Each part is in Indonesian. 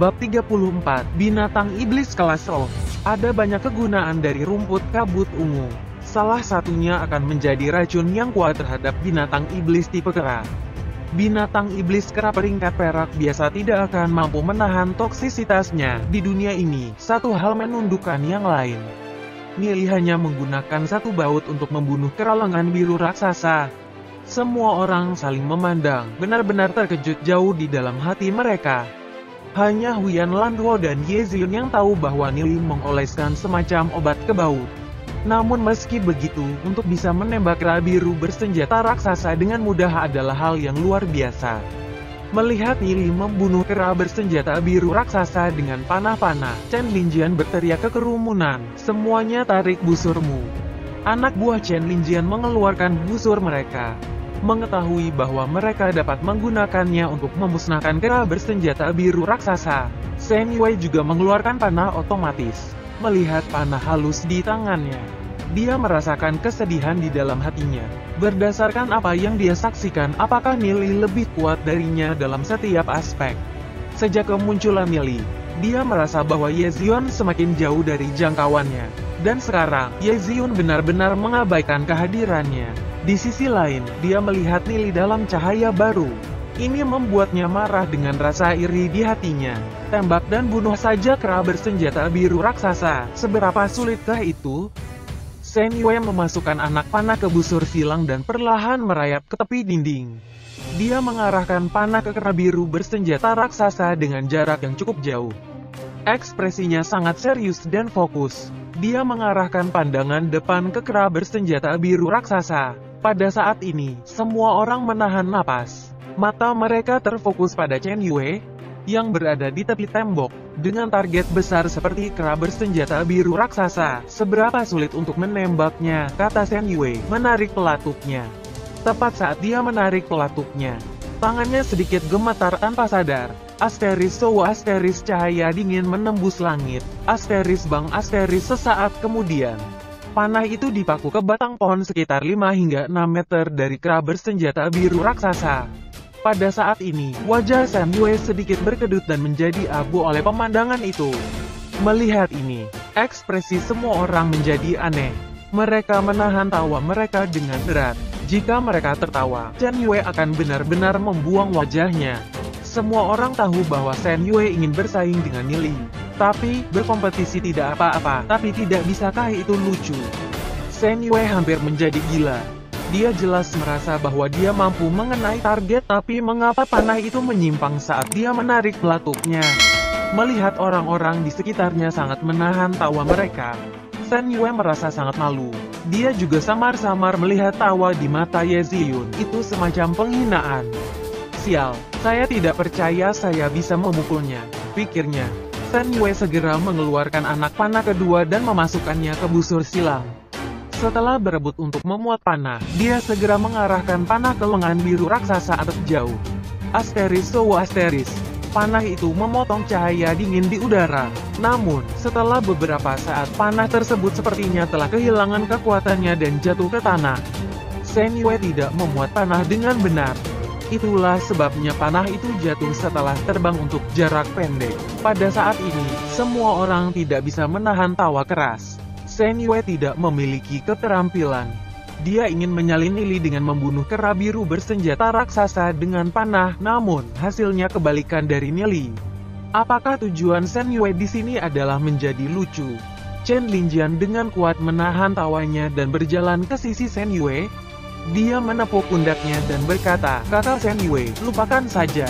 Bab 34, Binatang Iblis Kelas Roh. Ada banyak kegunaan dari rumput kabut ungu. Salah satunya akan menjadi racun yang kuat terhadap binatang iblis tipe kera. Binatang iblis kera peringkat perak biasa tidak akan mampu menahan toksisitasnya di dunia ini. Satu hal menundukkan yang lain. Nili hanya menggunakan satu baut untuk membunuh kera lengan biru raksasa. Semua orang saling memandang, benar-benar terkejut jauh di dalam hati mereka. Hanya Huyan Landuo dan Ye Ziun yang tahu bahwa Nili mengoleskan semacam obat ke baut. Namun meski begitu, untuk bisa menembak kera biru bersenjata raksasa dengan mudah adalah hal yang luar biasa. Melihat Nili membunuh kera bersenjata biru raksasa dengan panah-panah, Chen Linjian berteriak ke kerumunan, "Semuanya tarik busurmu!" Anak buah Chen Linjian mengeluarkan busur mereka. Mengetahui bahwa mereka dapat menggunakannya untuk memusnahkan kera bersenjata biru raksasa, Shen Yue juga mengeluarkan panah otomatis. Melihat panah halus di tangannya, dia merasakan kesedihan di dalam hatinya. Berdasarkan apa yang dia saksikan, apakah Nili lebih kuat darinya dalam setiap aspek? Sejak kemunculan Nili, dia merasa bahwa Ye Ziun semakin jauh dari jangkauannya. Dan sekarang, Ye Ziun benar-benar mengabaikan kehadirannya. Di sisi lain, dia melihat Nili dalam cahaya baru. Ini membuatnya marah dengan rasa iri di hatinya. Tembak dan bunuh saja kera bersenjata biru raksasa. Seberapa sulitkah itu? Shen Yue memasukkan anak panah ke busur silang dan perlahan merayap ke tepi dinding. Dia mengarahkan panah ke kera biru bersenjata raksasa dengan jarak yang cukup jauh. Ekspresinya sangat serius dan fokus. Dia mengarahkan pandangan depan ke kera bersenjata biru raksasa. Pada saat ini, semua orang menahan napas. Mata mereka terfokus pada Chen Yue, yang berada di tepi tembok. Dengan target besar seperti kera bersenjata biru raksasa, seberapa sulit untuk menembaknya, kata Chen Yue, menarik pelatuknya. Tepat saat dia menarik pelatuknya, tangannya sedikit gemetar tanpa sadar. Asteris Sowo asteris cahaya dingin menembus langit. Asteris bang asteris sesaat kemudian. Panah itu dipaku ke batang pohon sekitar 5 hingga 6 meter dari kera bersenjata biru raksasa. Pada saat ini, wajah Shen Yue sedikit berkedut dan menjadi abu oleh pemandangan itu. Melihat ini, ekspresi semua orang menjadi aneh. Mereka menahan tawa mereka dengan berat. Jika mereka tertawa, Shen Yue akan benar-benar membuang wajahnya. Semua orang tahu bahwa Shen Yue ingin bersaing dengan Nili. Tapi, berkompetisi tidak apa-apa, tapi tidak bisakah itu lucu? Shen Yue hampir menjadi gila. Dia jelas merasa bahwa dia mampu mengenai target, tapi mengapa panah itu menyimpang saat dia menarik pelatuknya? Melihat orang-orang di sekitarnya sangat menahan tawa mereka, Shen Yue merasa sangat malu. Dia juga samar-samar melihat tawa di mata Ye Ziun, itu semacam penghinaan. Sial, saya tidak percaya saya bisa memukulnya, pikirnya. Shen Yue segera mengeluarkan anak panah kedua dan memasukkannya ke busur silang. Setelah berebut untuk memuat panah, dia segera mengarahkan panah ke lengan biru raksasa atap jauh. Asteris Sowo asteris. Panah itu memotong cahaya dingin di udara. Namun, setelah beberapa saat panah tersebut sepertinya telah kehilangan kekuatannya dan jatuh ke tanah. Shen Yue tidak memuat panah dengan benar. Itulah sebabnya panah itu jatuh setelah terbang untuk jarak pendek. Pada saat ini, semua orang tidak bisa menahan tawa keras. Shen Yue tidak memiliki keterampilan. Dia ingin menyalin Nili dengan membunuh kera biru bersenjata raksasa dengan panah, namun hasilnya kebalikan dari Nili. Apakah tujuan Shen Yue di sini adalah menjadi lucu? Chen Linjian dengan kuat menahan tawanya dan berjalan ke sisi Shen Yue. Dia menepuk pundaknya dan berkata, "Kata Shen Yue, lupakan saja.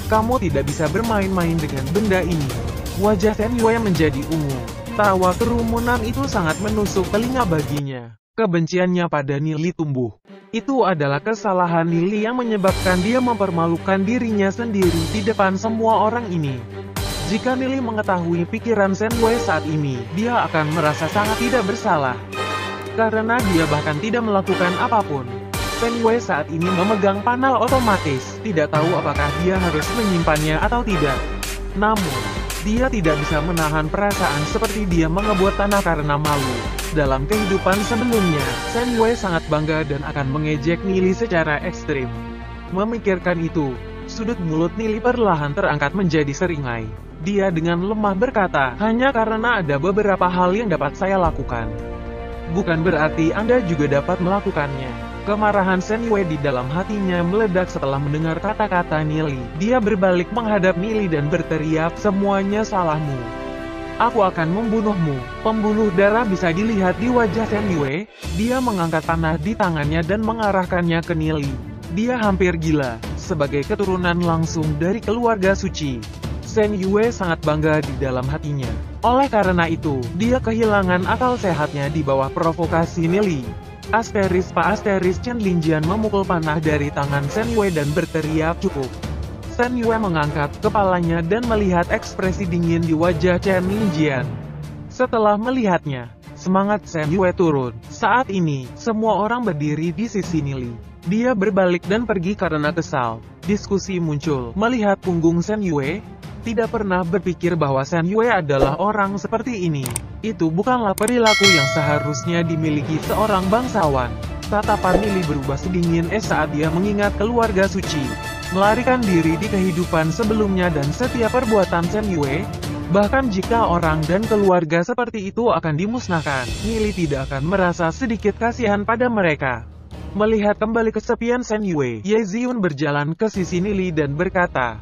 Kamu tidak bisa bermain-main dengan benda ini." Wajah Shen Yue menjadi ungu. Tawa kerumunan itu sangat menusuk telinga baginya. Kebenciannya pada Nili tumbuh. Itu adalah kesalahan Nili yang menyebabkan dia mempermalukan dirinya sendiri di depan semua orang ini. Jika Nili mengetahui pikiran Shen Yue saat ini, dia akan merasa sangat tidak bersalah. Karena dia bahkan tidak melakukan apapun. Shen Yue saat ini memegang panah otomatis, tidak tahu apakah dia harus menyimpannya atau tidak. Namun, dia tidak bisa menahan perasaan seperti dia mengebuat tanah karena malu. Dalam kehidupan sebelumnya, Shen Yue sangat bangga dan akan mengejek Nili secara ekstrim. Memikirkan itu, sudut mulut Nili perlahan terangkat menjadi seringai. Dia dengan lemah berkata, hanya karena ada beberapa hal yang dapat saya lakukan. Bukan berarti Anda juga dapat melakukannya. Kemarahan Shen Yue di dalam hatinya meledak setelah mendengar kata-kata Nili. Dia berbalik menghadap Nili dan berteriak, semuanya salahmu. Aku akan membunuhmu. Pembuluh darah bisa dilihat di wajah Shen Yue. Dia mengangkat panah di tangannya dan mengarahkannya ke Nili. Dia hampir gila, sebagai keturunan langsung dari keluarga suci. Shen Yue sangat bangga di dalam hatinya. Oleh karena itu, dia kehilangan akal sehatnya di bawah provokasi Nili. Chen Linjian memukul panah dari tangan Shen Yue dan berteriak, cukup. Shen Yue mengangkat kepalanya dan melihat ekspresi dingin di wajah Chen Linjian. Setelah melihatnya, semangat Shen Yue turun. Saat ini, semua orang berdiri di sisi Nili. Dia berbalik dan pergi karena kesal. Diskusi muncul. Melihat punggung Shen Yue, tidak pernah berpikir bahwa Shen Yue adalah orang seperti ini. Itu bukanlah perilaku yang seharusnya dimiliki seorang bangsawan. Tatapan Nili berubah sedingin saat dia mengingat keluarga suci. Melarikan diri di kehidupan sebelumnya dan setiap perbuatan Shen Yue. Bahkan jika orang dan keluarga seperti itu akan dimusnahkan, Nili tidak akan merasa sedikit kasihan pada mereka. Melihat kembali kesepian Shen Yue, Ye Ziyun berjalan ke sisi Nili dan berkata,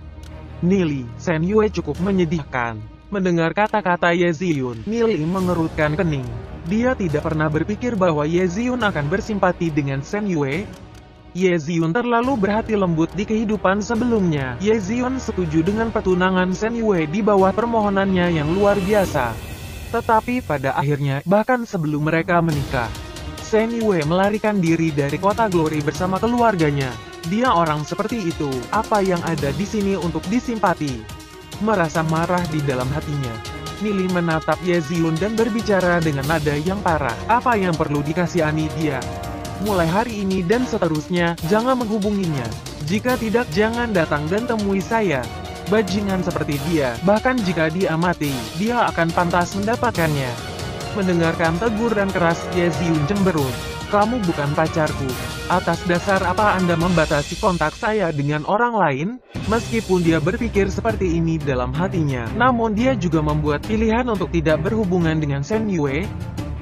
Nili, Shen Yue cukup menyedihkan. Mendengar kata-kata Ye Ziyun, Nili mengerutkan kening. Dia tidak pernah berpikir bahwa Ye Ziyun akan bersimpati dengan Shen Yue. Ye Ziyun terlalu berhati lembut di kehidupan sebelumnya. Ye Ziyun setuju dengan pertunangan Shen Yue di bawah permohonannya yang luar biasa. Tetapi pada akhirnya, bahkan sebelum mereka menikah, Shen Yue melarikan diri dari kota Glory bersama keluarganya. Dia orang seperti itu, apa yang ada di sini untuk disimpati? Merasa marah di dalam hatinya, Nili menatap Ye Ziyun dan berbicara dengan nada yang parah. Apa yang perlu dikasihani dia? Mulai hari ini dan seterusnya, jangan menghubunginya. Jika tidak, jangan datang dan temui saya. Bajingan seperti dia, bahkan jika dia mati, dia akan pantas mendapatkannya. Mendengarkan teguran keras, Ye Ziyun cemberut. Kamu bukan pacarku. Atas dasar apa Anda membatasi kontak saya dengan orang lain? Meskipun dia berpikir seperti ini dalam hatinya, namun dia juga membuat pilihan untuk tidak berhubungan dengan Shen Yue.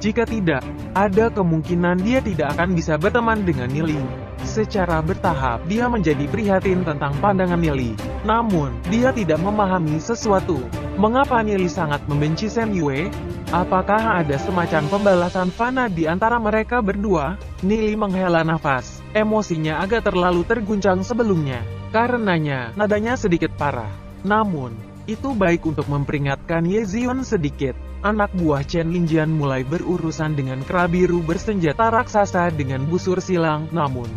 Jika tidak, ada kemungkinan dia tidak akan bisa berteman dengan Nili. Secara bertahap, dia menjadi prihatin tentang pandangan Nili. Namun, dia tidak memahami sesuatu. Mengapa Nili sangat membenci Shen Yue? Apakah ada semacam pembalasan fana di antara mereka berdua? Nili menghela nafas. Emosinya agak terlalu terguncang sebelumnya. Karenanya, nadanya sedikit parah. Namun, itu baik untuk memperingatkan Ye Ziyun sedikit. Anak buah Chen Linjian mulai berurusan dengan kera biru bersenjata raksasa dengan busur silang. Namun,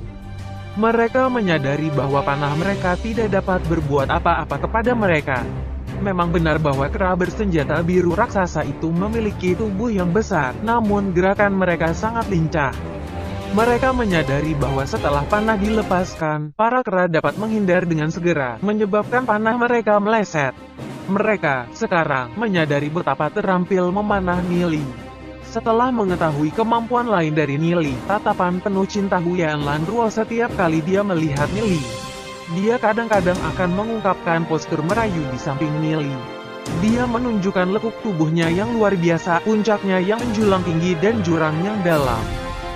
mereka menyadari bahwa panah mereka tidak dapat berbuat apa-apa kepada mereka. Memang benar bahwa kera bersenjata biru raksasa itu memiliki tubuh yang besar, namun gerakan mereka sangat lincah. Mereka menyadari bahwa setelah panah dilepaskan, para kera dapat menghindar dengan segera, menyebabkan panah mereka meleset. Mereka, sekarang, menyadari betapa terampil memanah Nili. Setelah mengetahui kemampuan lain dari Nili, tatapan penuh cinta Huyan Lan Ruo setiap kali dia melihat Nili. Dia kadang-kadang akan mengungkapkan postur merayu di samping Nili. Dia menunjukkan lekuk tubuhnya yang luar biasa, puncaknya yang menjulang tinggi dan jurang yang dalam.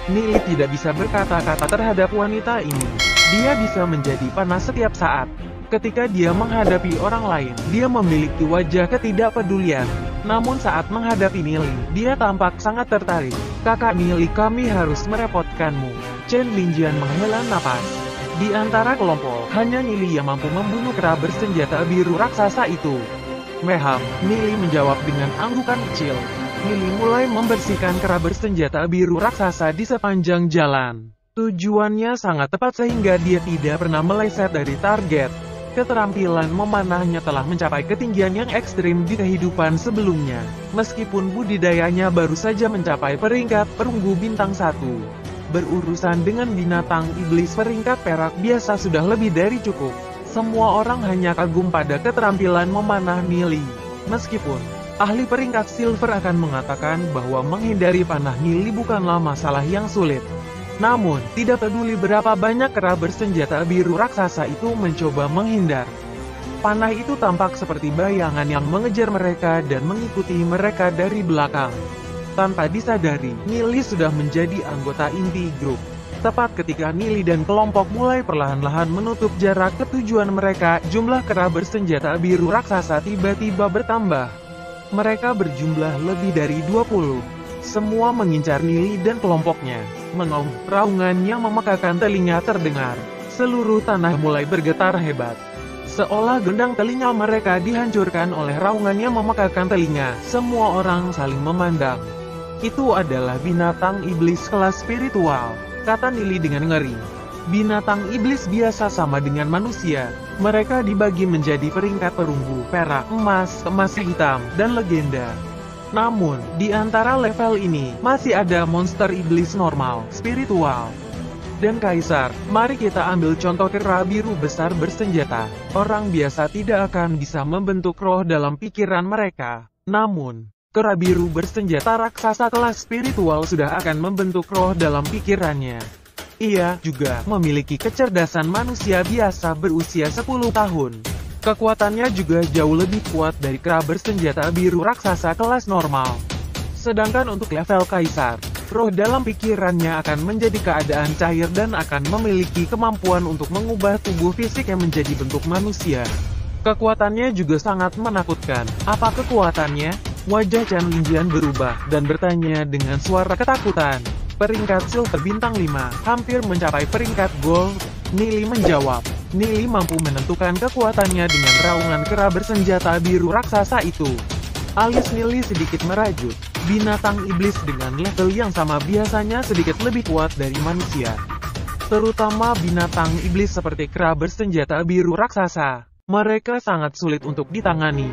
Nili tidak bisa berkata-kata terhadap wanita ini. Dia bisa menjadi panas setiap saat. Ketika dia menghadapi orang lain, dia memiliki wajah ketidakpedulian. Namun saat menghadapi Nili, dia tampak sangat tertarik. Kakak Nili, kami harus merepotkanmu. Chen Linjian menghela napas. Di antara kelompok, hanya Nili yang mampu membunuh kera bersenjata biru raksasa itu. Meham, Nili menjawab dengan anggukan kecil. Nili mulai membersihkan kera bersenjata biru raksasa di sepanjang jalan. Tujuannya sangat tepat sehingga dia tidak pernah meleset dari target. Keterampilan memanahnya telah mencapai ketinggian yang ekstrim di kehidupan sebelumnya. Meskipun budidayanya baru saja mencapai peringkat perunggu bintang 1. Berurusan dengan binatang iblis peringkat perak biasa sudah lebih dari cukup. Semua orang hanya kagum pada keterampilan memanah Nili. Meskipun ahli peringkat silver akan mengatakan bahwa menghindari panah Nili bukanlah masalah yang sulit. Namun, tidak peduli berapa banyak kera bersenjata biru raksasa itu mencoba menghindar. Panah itu tampak seperti bayangan yang mengejar mereka dan mengikuti mereka dari belakang. Tanpa disadari, Nili sudah menjadi anggota inti grup. Tepat ketika Nili dan kelompok mulai perlahan-lahan menutup jarak ke tujuan mereka, jumlah kera bersenjata biru raksasa tiba-tiba bertambah. Mereka berjumlah lebih dari 20. Semua mengincar Nili dan kelompoknya. Mengaum, raungan yang memekakan telinga terdengar. Seluruh tanah mulai bergetar hebat. Seolah gendang telinga mereka dihancurkan oleh raungan yang memekakan telinga. Semua orang saling memandang. Itu adalah binatang iblis kelas spiritual, kata Nili dengan ngeri. Binatang iblis biasa sama dengan manusia. Mereka dibagi menjadi peringkat perunggu, perak, emas, hitam, dan legenda. Namun, di antara level ini, masih ada monster iblis normal, spiritual, dan kaisar. Mari kita ambil contoh kera biru besar bersenjata. Orang biasa tidak akan bisa membentuk roh dalam pikiran mereka. Namun, kera biru bersenjata raksasa kelas spiritual sudah akan membentuk roh dalam pikirannya. Ia juga memiliki kecerdasan manusia biasa berusia 10 tahun. Kekuatannya juga jauh lebih kuat dari kera bersenjata biru raksasa kelas normal. Sedangkan untuk level kaisar, roh dalam pikirannya akan menjadi keadaan cair dan akan memiliki kemampuan untuk mengubah tubuh fisik yang menjadi bentuk manusia. Kekuatannya juga sangat menakutkan. Apa kekuatannya? Wajah Chen Linjian berubah, dan bertanya dengan suara ketakutan. Peringkat silver bintang 5, hampir mencapai peringkat gold. Nili menjawab. Nili mampu menentukan kekuatannya dengan raungan kera bersenjata biru raksasa itu. Alis Nili sedikit merajut. Binatang iblis dengan level yang sama biasanya sedikit lebih kuat dari manusia. Terutama binatang iblis seperti kera bersenjata biru raksasa. Mereka sangat sulit untuk ditangani.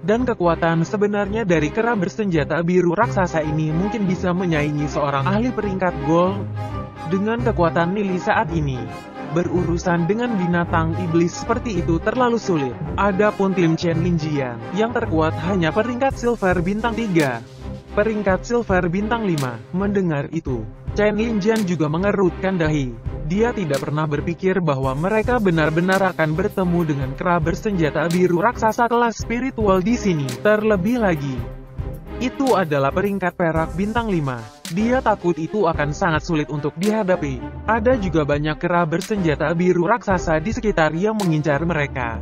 Dan kekuatan sebenarnya dari kera bersenjata biru raksasa ini mungkin bisa menyaingi seorang ahli peringkat gold. Dengan kekuatan Nili saat ini, berurusan dengan binatang iblis seperti itu terlalu sulit. Adapun tim Chen Linjian, yang terkuat hanya peringkat silver bintang 3. Peringkat silver bintang 5. Mendengar itu, Chen Linjian juga mengerutkan dahi. Dia tidak pernah berpikir bahwa mereka benar-benar akan bertemu dengan kera bersenjata biru raksasa kelas spiritual di sini. Terlebih lagi, itu adalah peringkat perak bintang 5. Dia takut itu akan sangat sulit untuk dihadapi. Ada juga banyak kera bersenjata biru raksasa di sekitar yang mengincar mereka.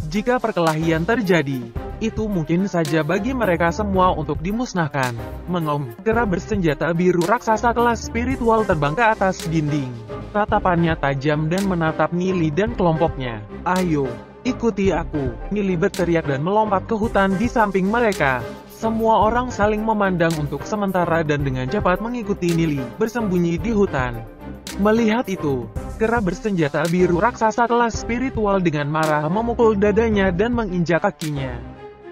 Jika perkelahian terjadi, itu mungkin saja bagi mereka semua untuk dimusnahkan. Mengaum, kera bersenjata biru raksasa kelas spiritual terbang ke atas dinding. Tatapannya tajam dan menatap Nili dan kelompoknya. Ayo, ikuti aku. Nili berteriak dan melompat ke hutan di samping mereka. Semua orang saling memandang untuk sementara dan dengan cepat mengikuti Nili, bersembunyi di hutan. Melihat itu, kera bersenjata biru raksasa kelas spiritual dengan marah memukul dadanya dan menginjak kakinya.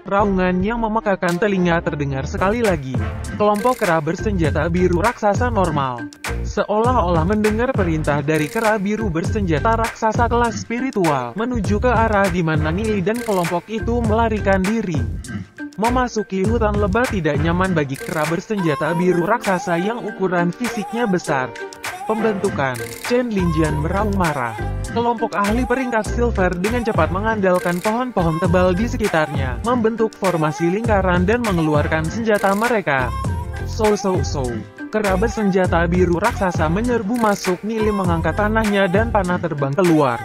Raungan yang memekakan telinga terdengar sekali lagi. Kelompok kera bersenjata biru raksasa normal, seolah-olah mendengar perintah dari kera biru bersenjata raksasa kelas spiritual, menuju ke arah di mana Nili dan kelompok itu melarikan diri. Memasuki hutan lebat tidak nyaman bagi kera bersenjata biru raksasa yang ukuran fisiknya besar. Pembentukan, Chen Linjian meraung marah. Kelompok ahli peringkat silver dengan cepat mengandalkan pohon-pohon tebal di sekitarnya, membentuk formasi lingkaran dan mengeluarkan senjata mereka. Kera bersenjata biru raksasa menyerbu masuk. Nili mengangkat panahnya dan panah terbang keluar.